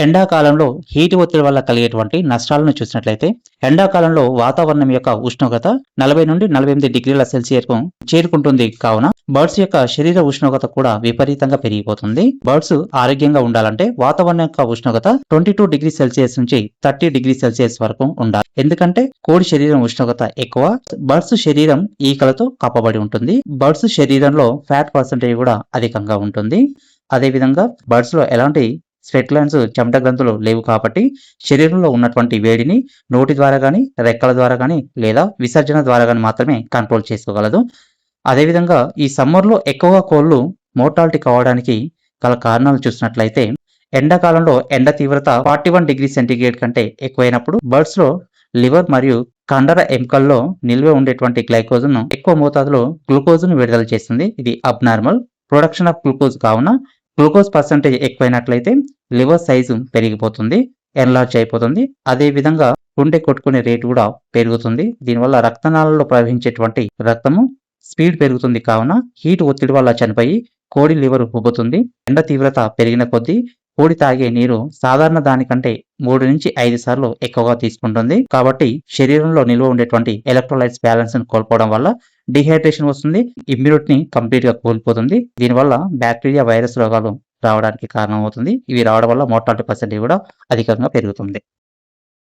ఎండాకాలంలో హీట్ ఒత్తిడి వల్ల కలిగేటువంటి నష్టాలను చూసినట్లయితే, ఎండాకాలంలో వాతావరణం యొక్క ఉష్ణోగ్రత 40 నుండి 48 డిగ్రీల సెల్సియస్‌కు చేరుకుంటుంది కావున బర్డ్స్ యొక్క శరీర ఉష్ణోగ్రత కూడా విపరీతంగా పెరిగిపోతుంది. బర్డ్స్ ఆరోగ్యంగా ఉండాలంటే వాతావరణం యొక్క ఉష్ణోగ్రత 22 డిగ్రీ సెల్సియస్ నుంచి 30 డిగ్రీ సెల్సియస్ వరకు ఉండాలి. ఎందుకంటే కోడి శరీరం ఉష్ణోగ్రత ఎక్కువ, బర్డ్స్ శరీరం ఈకలతో కప్పబడి ఉంటుంది. బర్డ్స్ శరీరంలో ఫ్యాట్ పర్సెంటేజ్ కూడా అధికంగా ఉంటుంది. అదేవిధంగా బర్డ్స్ లో ఎలాంటి స్వెట్ గ్లాండ్స్ చెమట గ్రంథులు లేవు కాబట్టి శరీరంలో ఉన్నటువంటి వేడిని నోటి ద్వారా కానీ రెక్కల ద్వారా కానీ లేదా విసర్జన ద్వారా కానీ మాత్రమే కంట్రోల్ చేసుకోగలదు. అదేవిధంగా ఈ సమ్మర్లో ఎక్కువగా కోళ్ళు మోర్టాలిటీ కావడానికి గల కారణాలు చూసినట్లయితే, ఎండాకాలంలో ఎండ తీవ్రత 41 డిగ్రీ సెంటీగ్రేడ్ కంటే ఎక్కువైనప్పుడు బర్డ్స్ లో లివర్ మరియు కండర ఎముకల్లో నిల్వ ఉండేటువంటి గ్లైకోజన్ ఎక్కువ మోతాదులో గ్లూకోజ్ను విడుదల చేస్తుంది. ఇది అబ్నార్మల్ ప్రొడక్షన్ ఆఫ్ గ్లూకోజ్ కావున గ్లూకోజ్ పర్సెంటేజ్ ఎక్కువైనట్లయితే లివర్ సైజు పెరిగిపోతుంది, ఎన్లార్జ్ అయిపోతుంది. అదేవిధంగా గుండె కొట్టుకునే రేటు కూడా పెరుగుతుంది. దీనివల్ల రక్తనాళాల్లో ప్రవహించేటువంటి రక్తము స్పీడ్ పెరుగుతుంది కావున హీట్ ఒత్తిడి వల్ల చనిపోయి కోడి లివర్ ఉబ్బుతుంది. ఎండ తీవ్రత పెరిగిన కొద్దీ కోడి తాగే నీరు సాధారణ దానికంటే 3 నుంచి 5 సార్లు ఎక్కువగా తీసుకుంటుంది. కాబట్టి శరీరంలో నిల్వ ఉండేటువంటి ఎలక్ట్రోలైట్స్ బ్యాలెన్స్ కోల్పోవడం వల్ల డిహైడ్రేషన్ వస్తుంది, ఇమ్యూనిటీని కంప్లీట్ గా కోల్పోతుంది. దీనివల్ల బ్యాక్టీరియా వైరస్ రోగాలు రావడానికి కారణమవుతుంది. ఇవి రావడం వల్ల మోర్టాలిటీ పర్సెంటేజ్ కూడా అధికంగా పెరుగుతుంది.